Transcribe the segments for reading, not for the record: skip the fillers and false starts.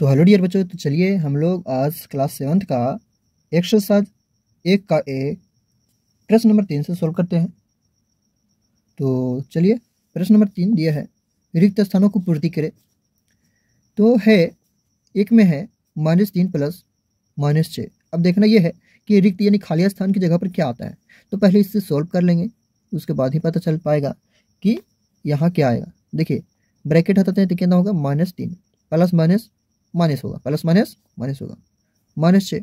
तो hello dear बच्चों, तो चलिए हम लोग आज क्लास 7th का एक्सरसाइज 1 का प्रश्न नंबर 3 से सॉल्व करते हैं। तो चलिए, प्रश्न नंबर 3 दिया है, रिक्त स्थानों को पूर्ति करें। तो है एक में है -3 प्लस -6। अब देखना यह है कि रिक्त यानी खाली स्थान की जगह पर क्या आता है। तो पहले इससे सॉल्व कर लेंगे, उसके बाद ही पता चल पाएगा कि यहाँ क्या आएगा। देखिए, ब्रैकेट हटाते हैं तो कितना होगा, -3 प्लस माइनस होगा, प्लस माइनस होगा, -6।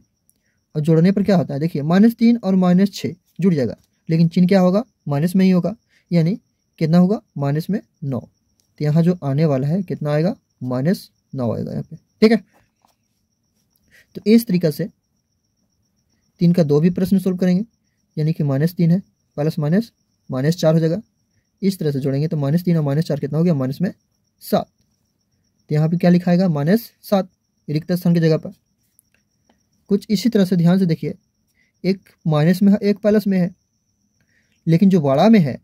और जोड़ने पर क्या होता है, देखिए -3 और -6 जुड़ जाएगा, लेकिन चिन्ह क्या होगा, माइनस में ही होगा, यानी कितना होगा, माइनस में 9। तो यहाँ जो आने वाला है कितना आएगा, -9 आएगा यहाँ पे। ठीक है, तो इस तरीका से 3 का 2 भी प्रश्न सोल्व करेंगे, यानी कि -3 है, प्लस -4 हो जाएगा। इस तरह से जोड़ेंगे तो -3 और -4 कितना हो गया, -7। तो यहाँ पे क्या लिखाएगा, -7 रिक्त स्थान की जगह पर। कुछ इसी तरह से ध्यान से देखिए, एक माइनस में है, एक प्लस में है, लेकिन जो बड़ा में है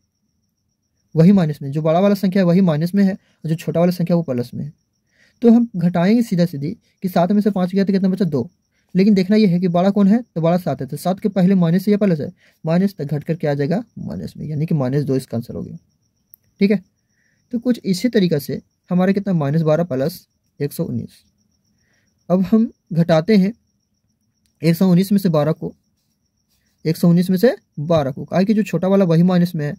वही माइनस में, जो बड़ा वाला संख्या है वही माइनस में है, और जो छोटा वाला संख्या वो प्लस में है। तो हम घटाएंगे सीधा सीधी कि 7 में से 5 गया तो कितना बचा, 2। लेकिन देखना यह है कि बड़ा कौन है, तो बड़ा 7 है, तो 7 के पहले माइनस है या प्लस है, माइनस, तक घट कर क्या आ जाएगा, माइनस में, यानी कि -2 इसका आंसर हो गया। ठीक है, तो कुछ इसी तरीके से हमारे कितना, -12 प्लस 119। अब हम घटाते हैं 119 में से 12 को, 119 में से 12 को, कहा कि जो छोटा वाला वही माइनस में है,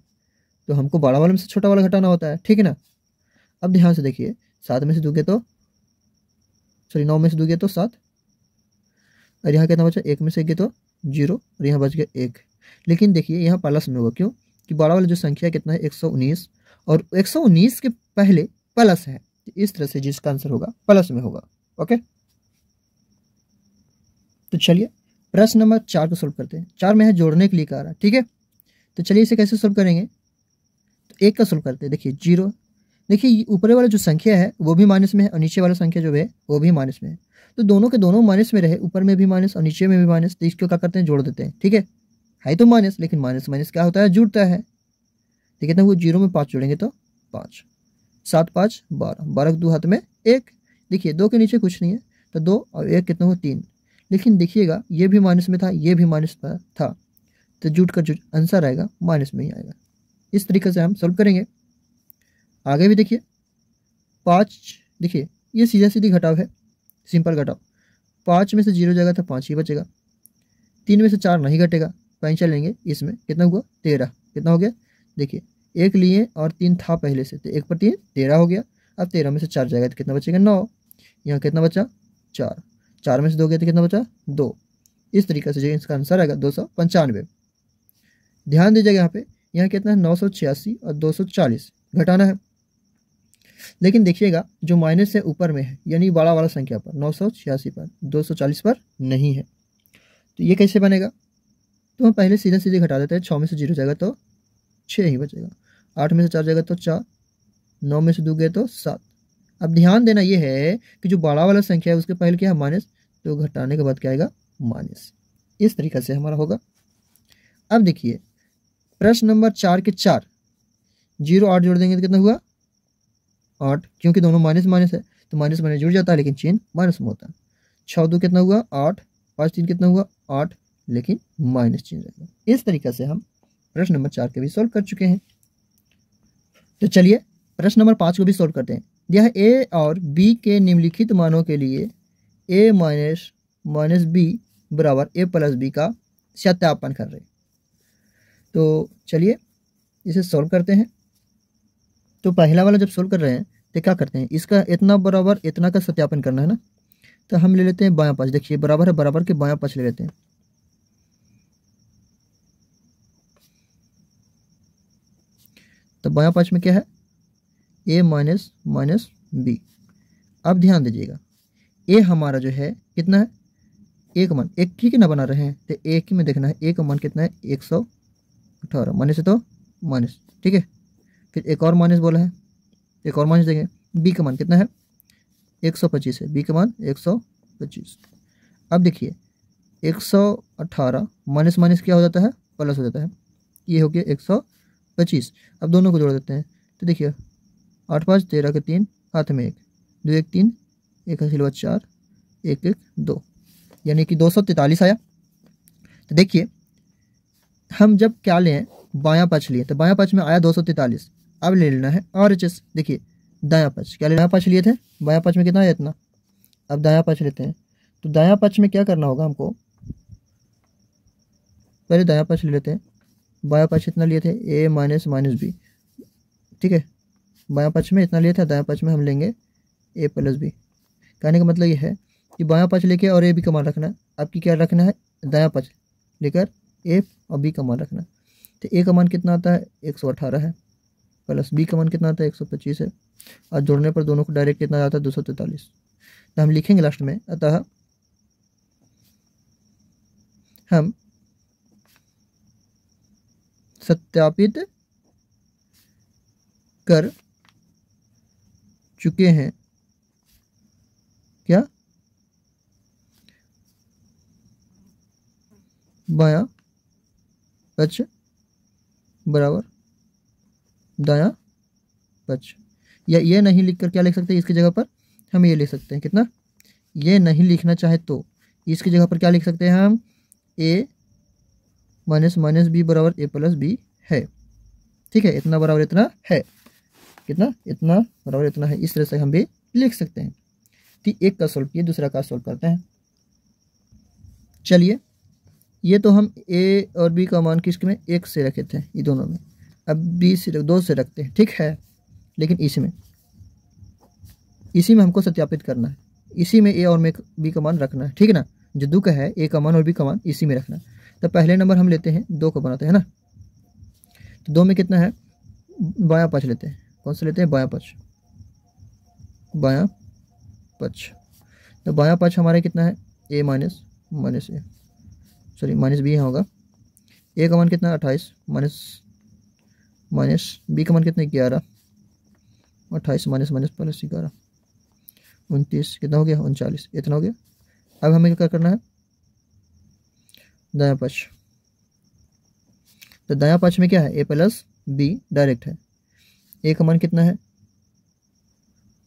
तो हमको बड़ा वाले में से छोटा वाला घटाना होता है। ठीक है ना। अब ध्यान से देखिए, 7 में से दोगे तो 9 में से दोगे तो 7, और यहाँ कितना बचा, 1 में से गए तो 0, और यहाँ बच गया 1। लेकिन देखिए यहाँ प्लस में होगा, क्यों कि बड़ा वाला जो संख्या कितना है, 119, और 119 के पहले प्लस है, तो इस तरह से जिसका आंसर होगा प्लस में होगा। ओके, तो चलिए प्रश्न नंबर 4 को सोल्व करते हैं। 4 में है जोड़ने के लिए कह रहा है। ठीक है, तो चलिए इसे कैसे सोल्व करेंगे, तो 1 का सोल्व करते हैं। देखिए 0, देखिए ऊपर वाला जो संख्या है वो भी माइनस में है, और नीचे वाला संख्या जो है वो भी माइनस में है। तो दोनों के दोनों माइनस में रहे, ऊपर में भी माइनस और नीचे में भी माइनस, तो इसको क्या करते हैं, जोड़ देते हैं। ठीक है तो माइनस, लेकिन माइनस माइनस क्या होता है, जुड़ता है। तो कितना वो 0 में 5 जोड़ेंगे तो 5, 7 5 12, 12 के 2 हाथ में 1। देखिए 2 के नीचे कुछ नहीं है, तो 2 और 1 कितना हुआ, 3। लेकिन देखिएगा ये भी माइनस में था, ये भी माइनस में था, तो जुट कर जो आंसर आएगा माइनस में ही आएगा। इस तरीके से हम सॉल्व करेंगे। आगे भी देखिए 5, देखिए ये सीधा सीधी घटाव है, सिंपल घटाव। 5 में से 0 जाएगा तो 5 ही बचेगा, 3 में से 4 नहीं घटेगा, पैंचा लेंगे, इसमें कितना हुआ, 13। कितना हो गया, देखिए 1 लिए और 3 था पहले से, तो 1 पर 3 13 हो गया। अब 13 में से 4 जाएगा तो कितना बचेगा, 9। यहाँ कितना बचा, 4, 4 में से 2 गया तो कितना बचा, 2। इस तरीके से जो इसका आंसर आएगा 295। ध्यान दीजिएगा यहाँ कितना है, 986 और 240 घटाना है। लेकिन देखिएगा जो माइनस है ऊपर में है, यानी बड़ा वाला संख्या पर, 986 पर, 240 पर नहीं है। तो ये कैसे बनेगा, तो हम पहले सीधा सीधे घटा देते हैं। 6 में से 0 जाएगा तो 6 ही बचेगा, 8 में से 4 जाएगा तो 4, 9 में से 2 गए तो 7। अब ध्यान देना ये है कि जो बड़ा वाला संख्या है उसके पहले क्या है, माइनस, तो घटाने के बाद क्या आएगा, माइनस। इस तरीके से हमारा होगा। अब देखिए प्रश्न नंबर 4 के 4, 0 8 जोड़ देंगे तो कितना हुआ, 8, क्योंकि दोनों माइनस माइनस है तो माइनस माइनस जुड़ जाता है, लेकिन चिन्ह माइनस में होता है। 6 2 कितना हुआ, 8, 5 3 कितना हुआ, 8, लेकिन माइनस चिन्ह रहेगा। इस तरीके से हम प्रश्न नंबर 4 के भी सॉल्व कर चुके हैं। तो चलिए प्रश्न नंबर 5 को भी सॉल्व करते हैं। दिया है ए और बी के निम्नलिखित मानों के लिए ए माइनस बी बराबर ए प्लस बी का सत्यापन कर रहे हैं। तो चलिए इसे सॉल्व करते हैं। तो पहला वाला जब सॉल्व कर रहे हैं तो क्या करते हैं, इसका इतना बराबर इतना का सत्यापन करना है ना, तो हम ले लेते हैं बायां पक्ष। देखिए बराबर है, बराबर के बायां पक्ष ले लेते हैं। तो बायां पक्ष में क्या है, ए माइनस बी। अब ध्यान दीजिएगा, ए हमारा जो है कितना है, एक मान, एक ही ना बना रहे हैं, तो एक ही में देखना है, एक मान कितना है, 118, माइनस है तो माइनस। ठीक है, फिर एक और माइनस बोला है, एक और माइनस देंगे। बी का मान कितना है, 125 है, बी का मान 125। अब देखिए 118 माइनस माइनस क्या हो जाता है, प्लस हो जाता है, ये हो गया 125। अब दोनों को जोड़ देते हैं, तो देखिए 8 5 13 के 3 हाथ में 1, 2 1 3 1 का सिलवा 4, 1 1 2, यानी कि 243 आया। तो देखिए हम जब क्या लें, बायां पक्ष लिए, तो बायां पक्ष में आया 243। अब ले लेना है RHS। देखिए दायां पक्ष, क्या दायां पक्ष लिए थे, बायां पक्ष में कितना है, इतना। अब दायां पक्ष लेते हैं, तो दायां पक्ष में क्या करना होगा हमको, पहले दायां पक्ष ले लेते हैं। बायां पक्ष इतना लिए थे A माइनस माइनस बी, ठीक है। बायां पक्ष में इतना लिए थे, दायां पक्ष में हम लेंगे A प्लस बी। कहने का मतलब ये है कि बायां पक्ष लेके और A B का मान रखना है। आपकी क्या रखना है, दायां पक्ष लेकर A और B का मान रखना है। तो A का मान कितना आता है, 118 है, प्लस B का मान कितना आता है, 125 है, और जोड़ने पर दोनों को डायरेक्ट कितना आता है, 243। तो हम लिखेंगे लास्ट में, अतः हम सत्यापित कर चुके हैं क्या, बायां पक्ष बराबर दायां पक्ष। या ये नहीं लिखकर क्या लिख सकते हैं, इसकी जगह पर हम ये लिख सकते हैं, कितना, ये नहीं लिखना चाहे तो इसकी जगह पर क्या लिख सकते हैं हम, A माइनस माइनस बी बराबर A प्लस बी है, ठीक है। इतना बराबर इतना है, कितना, इतना बराबर इतना है। इस तरह से हम भी लिख सकते हैं। तो एक का सोल्व किए, दूसरा का सोल्व करते हैं। चलिए, ये तो हम A और B का मान किसके में, 1 से रखे थे, ये दोनों में। अब B से 2 से रखते हैं, ठीक है। लेकिन इसी में हमको सत्यापित करना है, इसी में A और B का मान रखना है, ठीक है ना। जो दो का है, A का मान और B का मान इसी में रखना है। तो पहले नंबर हम लेते हैं 2 को बनाते हैं ना। तो 2 में कितना है, बायां पक्ष लेते हैं। कौन सा लेते हैं, बायां पक्ष, बायां पक्ष। तो बायां पक्ष हमारे कितना है, A minus minus A, sorry minus B होगा। A का मान कितना है, 28, माइनस माइनस B का मान कितना है, 11, 28 माइनस माइनस प्लस 11, 29, कितना हो गया, 39, इतना हो गया। अब हमें क्या करना है, दायां पक्ष। तो दायां पक्ष में क्या है, A प्लस B डायरेक्ट है। A का मान कितना है,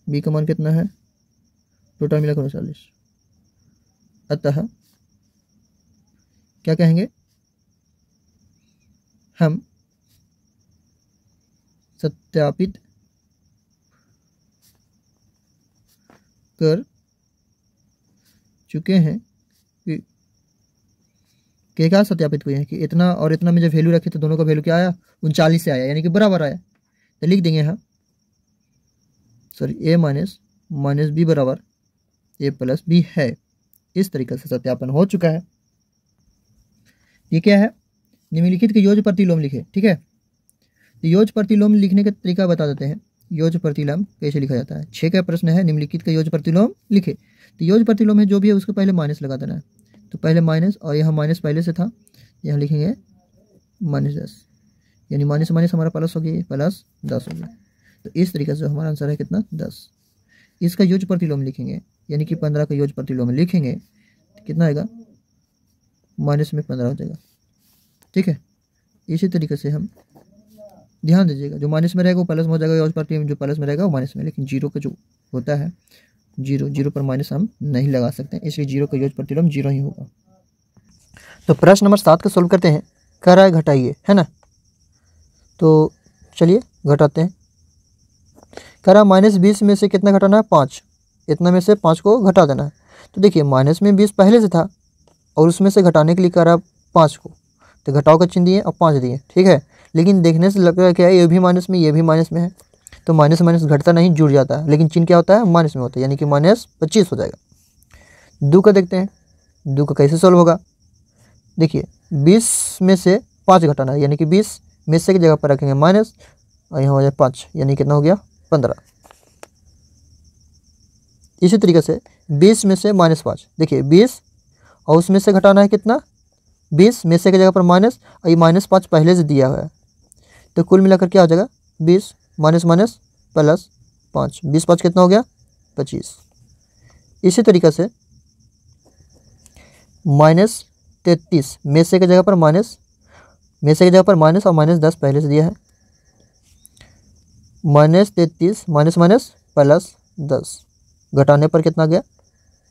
B का मान कितना है, टोटल मिलाकर 39। अतः क्या कहेंगे, हम सत्यापित कर चुके हैं कि क्या सत्यापित हुए हैं कि इतना और इतना में जब वैल्यू रखे तो दोनों का वैल्यू क्या आया, 39 से आया, यानी कि बराबर आया। तो लिख देंगे यहाँ, sorry A minus minus B बराबर A प्लस बी है। इस तरीके से सत्यापन हो चुका है। ये क्या है, निम्नलिखित के योज प्रतिलोम लिखे, ठीक है। तो योज प्रतिलोम लिखने का तरीका बता देते हैं। योज प्रतिलोम कैसे लिखा जाता है, 6 का प्रश्न है, निम्नलिखित का योज प्रतिलोम लिखे। तो योज प्रतिलोम है जो भी है उसके पहले माइनस लगा देना है। तो पहले माइनस, और यहाँ माइनस पहले से था, यहाँ लिखेंगे -10, यानी माइनस माइनस हमारा प्लस हो गया, प्लस 10 हो गया। तो इस तरीके से हमारा आंसर है कितना, 10। इसका योज प्रतिलोम लिखेंगे, यानी कि 15 का योज प्रतिलोम लिखेंगे, तो कितना आएगा, माइनस में 15 हो जाएगा, ठीक है। इसी तरीके से हम ध्यान दीजिएगा, जो माइनस में रहेगा वो प्लस में हो जाएगा, योज प्रतिलोम जो प्लस में रहेगा वो माइनस में। लेकिन जीरो का जो होता है, जीरो पर माइनस हम नहीं लगा सकते, इसलिए जीरो का योज प्रतिलोम 0 ही होगा। तो प्रश्न नंबर 7 का सोल्व करते हैं। कह रहा है घटाइए, है ना। तो चलिए घटाते हैं। कह रहा -20 में से कितना घटाना है, 5। इतना में से 5 को घटा देना है। तो देखिए माइनस में 20 पहले से था और उसमें से घटाने के लिए कह रहा है 5 को, तो घटाओ का चिन्ह दिए और 5 दिए, ठीक है। लेकिन देखने से लग रहा है क्या है, ये भी माइनस में, ये भी माइनस में है। तो माइनस माइनस घटता नहीं, जुड़ जाता है, लेकिन चिन्ह क्या होता है, माइनस में होता है, यानी कि -25 हो जाएगा। 2 का देखते हैं, 2 का कैसे सोल्व होगा। देखिए 20 में से 5 घटाना है, यानी कि 20 में से की जगह पर रखेंगे माइनस, और यहाँ हो जाए 5, यानी कितना हो गया, 15। इसी तरीके से 20 में से -5, देखिए 20 और उसमें से घटाना है कितना, 20 में से की जगह पर माइनस, और ये -5 पहले से दिया हुआ है। तो कुल मिलाकर क्या हो जाएगा, 20 माइनस माइनस प्लस 5, 20 5 कितना हो गया, 25। इसी तरीके से -33 में से की जगह पर माइनस, में से की जगह पर माइनस और -10 पहले से दिया है। -33 माइनस माइनस प्लस 10, घटाने पर कितना गया,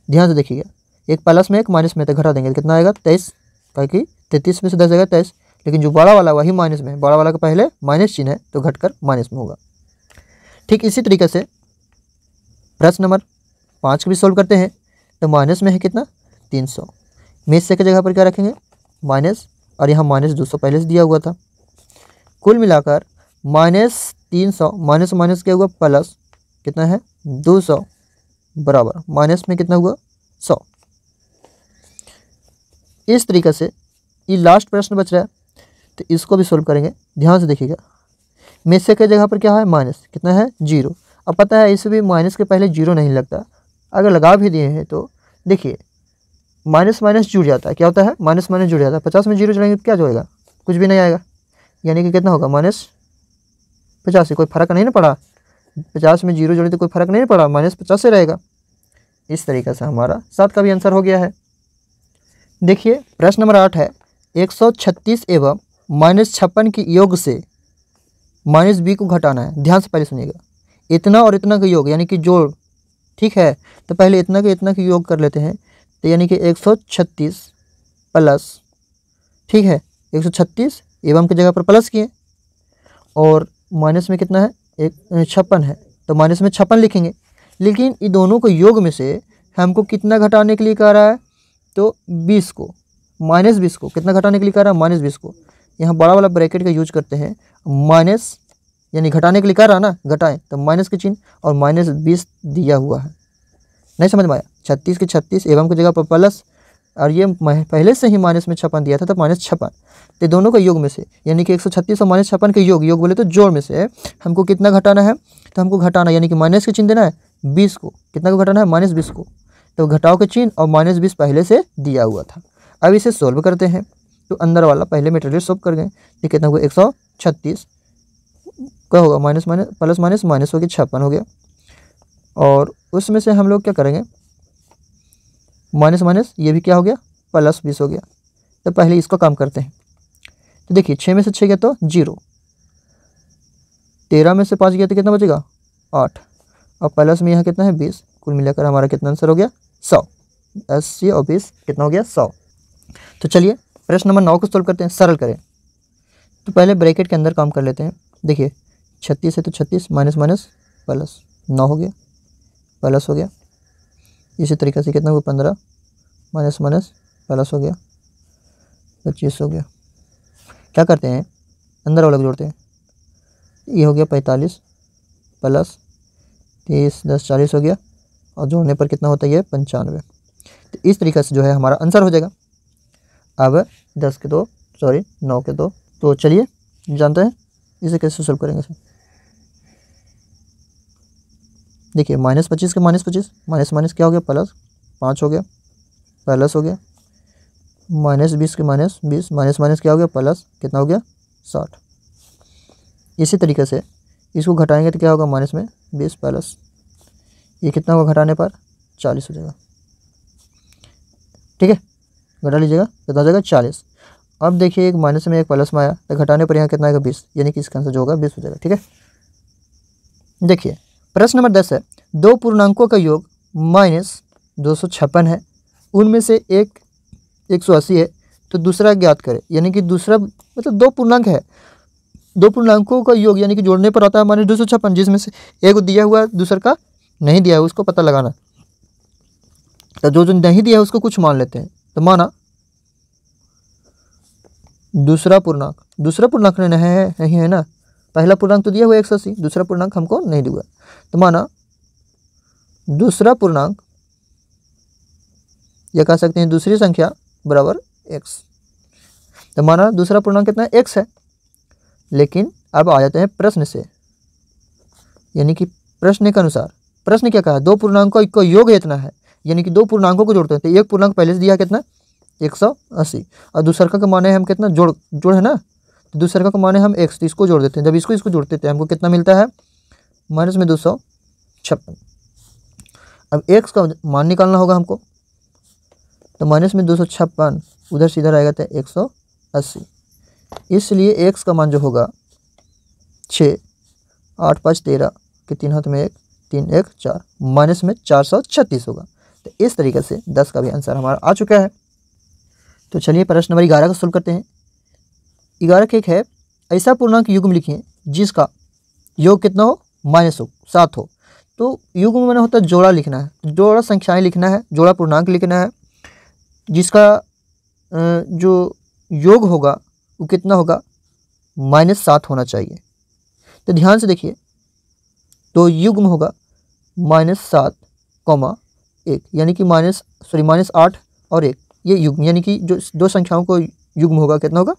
ध्यान से देखिएगा, एक प्लस में एक माइनस में, तो घटा देंगे तो कितना आएगा 23, क्योंकि 33 में से 10 आएगा 23, लेकिन जो बड़ा वाला वही माइनस में है, बड़ा वाला का पहले माइनस चिन्ह है तो घटकर माइनस में होगा। ठीक इसी तरीके से प्रश्न नंबर 5 को भी सोल्व करते हैं। तो माइनस में है कितना 300, में से की जगह पर क्या रखेंगे माइनस, और यहाँ -200 पहले से दिया हुआ था। कुल मिलाकर -300 माइनस माइनस क्या हुआ प्लस कितना है 200 बराबर माइनस में कितना हुआ 100। इस तरीके से ये लास्ट प्रश्न बच रहा है, तो इसको भी सोल्व करेंगे। ध्यान से देखिएगा, में से की जगह पर क्या है माइनस, कितना है 0। अब पता है इसे भी माइनस के पहले 0 नहीं लगता, अगर लगा भी दिए हैं तो देखिए माइनस माइनस जुड़ जाता है, क्या होता है माइनस माइनस जुड़ जाता है। 50 में 0 जुड़ेंगे तो क्या जुड़ेगा, कुछ भी नहीं आएगा, यानी कि कितना होगा -50 से कोई फर्क नहीं ना पड़ा, 50 में 0 जोड़े तो कोई फर्क नहीं पड़ा, -50 से रहेगा। इस तरीके से हमारा 7 का भी आंसर हो गया है। देखिए प्रश्न नंबर 8 है 136 एवं -56 के योग से -b को घटाना है। ध्यान से पहले सुनिएगा, इतना और इतना का योग यानी कि जोड़, ठीक है, तो पहले इतना के इतना का योग कर लेते हैं, तो यानी कि 136 प्लस, ठीक है 136 एवं की जगह पर प्लस किए, और माइनस में कितना है 56 है, तो माइनस में 56 लिखेंगे। लेकिन इन दोनों को योग में से हमको कितना घटाने के लिए कह रहा है, तो 20 को, -20 को कितना घटाने के लिए कह रहा है -20 को। यहाँ बड़ा वाला ब्रैकेट का यूज करते हैं, माइनस यानी घटाने के लिए कह रहा है ना, घटाएं तो माइनस के चिन्ह और -20 दिया हुआ है। नहीं समझ में आया, 36 के 36 एवं की जगह पर प्लस, और ये पहले से ही माइनस में 56 दिया था तो -56, तो दोनों का योग में से यानी कि 136 और -56 के योग बोले तो जोड़ में से हमको कितना घटाना है, तो हमको घटाना यानी कि माइनस के चिन्ह देना है 20 को, कितना को घटाना है -20 को, तो घटाओ के चिन्ह और -20 पहले से दिया हुआ था। अब इसे सोल्व करते हैं, तो अंदर वाला पहले मटेरियल सोल्व कर गए, तो कितना हुआ 136 क्या होगा minus minus plus minus minus हो गया 56 हो गया, और उसमें से हम लोग क्या करेंगे माइनस माइनस ये भी क्या हो गया +20 हो गया। तो पहले इसका काम करते हैं, तो देखिए 6 में से 6 गया तो 0, 13 में से 5 गया तो कितना बचेगा 8, और प्लस में यहाँ कितना है 20, कुल मिलाकर हमारा कितना आंसर हो गया 100। 80 और 20 कितना हो गया 100। तो चलिए प्रश्न नंबर 9 को सोल्व करते हैं, सरल करें। तो पहले ब्रैकेट के अंदर काम कर लेते हैं। देखिए 36 है तो 36 माइनस माइनस प्लस 9 हो गया, प्लस हो गया। इसी तरीके से कितना हुआ 15 माइनस माइनस प्लस हो गया 25 हो गया। क्या करते हैं अंदर वाला को जोड़ते हैं, ये हो गया 45 प्लस 30 10 40 हो गया, और जोड़ने पर कितना होता है ये 95। तो इस तरीके से जो है हमारा आंसर हो जाएगा। अब 10 के 2 सॉरी 9 के 2, तो चलिए जानते हैं इसे कैसे सोल्व करेंगे। देखिए -25 के -25 माइनस माइनस क्या हो गया +5 हो गया, प्लस हो गया, -20 के -20 माइनस माइनस क्या हो गया प्लस कितना हो गया 60। इसी तरीके से इसको घटाएंगे तो क्या होगा माइनस में 20 प्लस ये कितना होगा घटाने पर 40 हो जाएगा, ठीक है घटा लीजिएगा कितना हो जाएगा 40। अब देखिए एक माइनस में एक प्लस में आया, तो घटाने पर यहाँ कितना आएगा 20, यानी कि इसका आंसर जो होगा 20 हो जाएगा, ठीक है। देखिए प्रश्न नंबर 10 है 2 पूर्णांकों का योग -256 है, उनमें से एक 180 है, तो दूसरा ज्ञात करें। यानी कि दूसरा मतलब 2 पूर्णांक है, 2 पूर्णांकों का योग यानी कि जोड़ने पर आता है -256, जिसमें से एक दिया हुआ है दूसरा का नहीं दिया है, उसको पता लगाना। तो जो नहीं दिया है उसको कुछ मान लेते हैं, तो माना दूसरा पूर्णांक नहीं है ना, पहला पूर्णांक तो दिया हुआ है 180, दूसरा पूर्णांक हमको नहीं दिया, तो माना दूसरा पूर्णांक या कह सकते हैं दूसरी संख्या बराबर x। तो माना दूसरा पूर्णांक कितना है x है, लेकिन अब आ जाते हैं प्रश्न से, यानी कि प्रश्न के अनुसार प्रश्न क्या कहा 2 पूर्णांकों का योग इतना है, यानी कि 2 पूर्णांकों को जोड़ते हैं। तो एक पूर्णांक पहले से दिया कितना 180, और दूसरा का माने हम कितना जोड़ है ना, तो दूसरा का माने हम x, तो इसको जोड़ देते हैं। जब इसको जोड़ देते हैं हमको कितना मिलता है -256। अब x का मान निकालना होगा हमको, तो -256 उधर से इधर आएगा तो 180, इसलिए x का मान जो होगा 6 8 5 13 के 3 हाथ में 1 3 1 4, माइनस में 436 होगा। तो इस तरीके से 10 का भी आंसर हमारा आ चुका है। तो चलिए प्रश्न नंबर 11 का सोल्व करते हैं। 11 का एक है, ऐसा पूर्णांक युग्म लिखिए जिसका योग कितना हो, -7 हो। तो युग्म में होता है जोड़ा लिखना है, जोड़ा संख्याएं लिखना है, जोड़ा पूर्णांक लिखना है, जिसका जो योग होगा वो कितना होगा, -7 होना चाहिए। तो ध्यान से देखिए, तो युग्म होगा -7, 1, यानी कि -8 और 1, ये युग्म, यानी कि जो दो संख्याओं को युग्म होगा कितना होगा,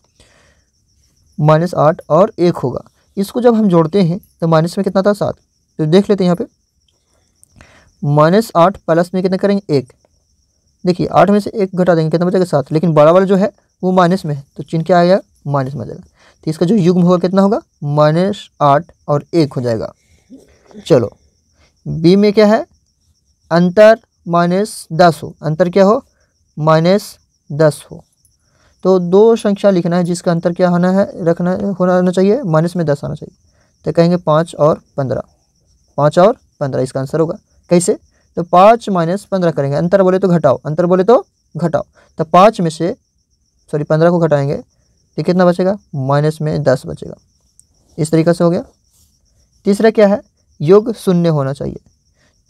-8 और 1 होगा। इसको जब हम जोड़ते हैं तो माइनस में कितना था, 7। तो देख लेते हैं यहाँ पे, -8 प्लस में कितना करेंगे, 1। देखिए 8 में से 1 घटा देंगे, कितना बचेगा, 7। लेकिन बड़ा वाला जो है वो माइनस में है, तो चिन्ह क्या आएगा, माइनस में आ जाएगा। तो इसका जो युग्म होगा कितना होगा, -8 और 1 हो जाएगा। चलो बी में क्या है, अंतर -10 हो, अंतर क्या हो, -10 हो। तो दो संख्या लिखना है जिसका अंतर क्या होना है, होना चाहिए, -10 आना चाहिए। तो कहेंगे 5 और 15, 5 और 15 इसका आंसर होगा। कैसे, तो 5 - 15 करेंगे, अंतर बोले तो घटाओ, अंतर बोले तो घटाओ। तो 5 में से 15 को घटाएंगे तो कितना बचेगा, -10 बचेगा। इस तरीके से हो गया। तीसरा क्या है, योग शून्य होना चाहिए।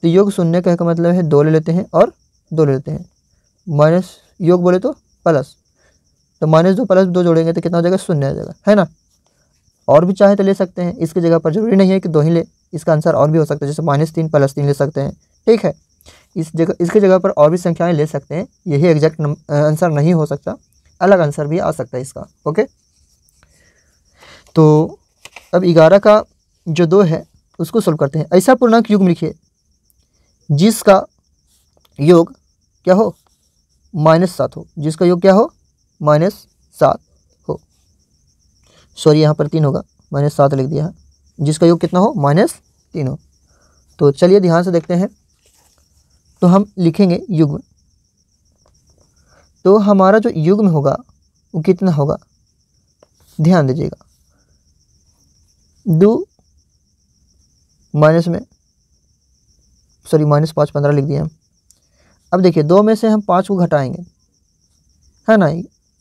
तो योग शून्य का मतलब है 2 ले लेते हैं और 2 ले लेते हैं, माइनस योग बोले तो प्लस, तो -2 + 2 जोड़ेंगे तो कितना हो जाएगा, 0 आ जाएगा, है ना। और भी चाहे तो ले सकते हैं, इसकी जगह पर जरूरी नहीं है कि 2 ही ले, इसका आंसर और भी हो सकता है, जैसे -3 + 3 ले सकते हैं, ठीक है। इसकी जगह पर और भी संख्याएं ले सकते हैं, यही एग्जैक्ट आंसर नहीं हो सकता, अलग आंसर भी आ सकता है इसका, ओके। तो अब 11 का जो 2 है उसको सोल्व करते हैं। ऐसा पूर्णांक युग्म लिखिए जिसका योग क्या हो, -7 हो, जिसका योग क्या हो, -7 हो। सॉरी यहाँ पर 3 होगा, -7 लिख दिया है, जिसका योग कितना हो, -3 हो। तो चलिए ध्यान से देखते हैं। तो हम लिखेंगे युग्म, तो हमारा जो युग्म होगा वो कितना होगा, ध्यान दीजिएगा, 2 माइनस में -5 15 लिख दिया। अब देखिए 2 में से हम 5 को घटाएंगे, है ना,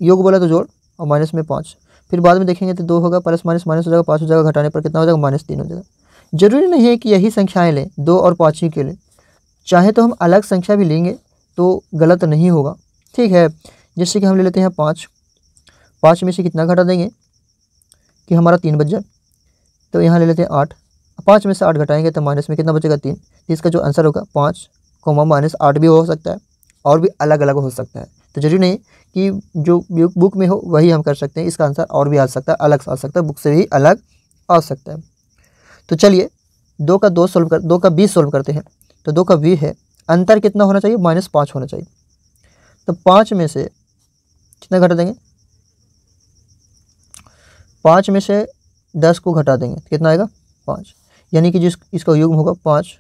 योग बोला तो जोड़, और माइनस में 5, फिर बाद में देखेंगे तो 2 होगा, प्लस माइनस माइनस हो जाएगा, 5 हो जाएगा, घटाने पर कितना हो जाएगा, -3 हो जाएगा। जरूरी नहीं है कि यही संख्याएं लें, 2 और 5 ही के लें, चाहे तो हम अलग संख्या भी लेंगे तो गलत नहीं होगा, ठीक है। जैसे कि हम ले लेते हैं 5 में से कितना घटा देंगे कि हमारा 3 बच जाए, तो यहाँ ले लेते हैं 8, 5 में से 8 घटाएंगे तो माइनस में कितना बचेगा, 3। तो इसका जो आंसर होगा 5, -8 भी हो सकता है और भी अलग अलग हो सकता है, तो जरूरी नहीं कि जो बुक में हो वही हम कर सकते हैं, इसका आंसर और भी आ सकता है, अलग आ सकता है, बुक से भी अलग आ सकता है। तो चलिए 2 का 20 सोल्व करते हैं। तो 2 का 20 है, अंतर कितना होना चाहिए, -5 होना चाहिए। तो 5 में से कितना घटा देंगे, 5 में से 10 को घटा देंगे तो कितना आएगा, 5, यानी कि इसका युग्म होगा 5,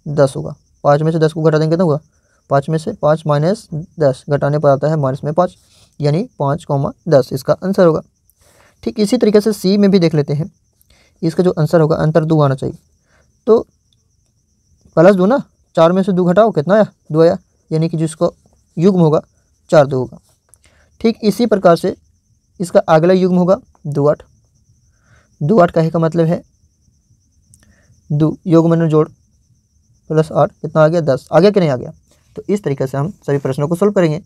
10 होगा। 5 में से 10 को घटा देंगे कितना होगा, 5 में से 5 - 10 घटाने पर आता है -5, यानी 5, 10 इसका आंसर होगा। ठीक इसी तरीके से सी में भी देख लेते हैं, इसका जो आंसर होगा, अंतर 2 आना चाहिए। तो +2 ना, 4 में से 2 घटाओ कितना आया, 2 आया, यानी कि जिसका युग्म होगा 4 2 होगा। ठीक इसी प्रकार से इसका अगला युग्म होगा 2 8। 2 8 का मतलब है 2 योग में जोड़ +8 कितना आ गया, 10 आ गया कि नहीं आ गया। तो इस तरीके से हम सभी प्रश्नों को सोल्व करेंगे।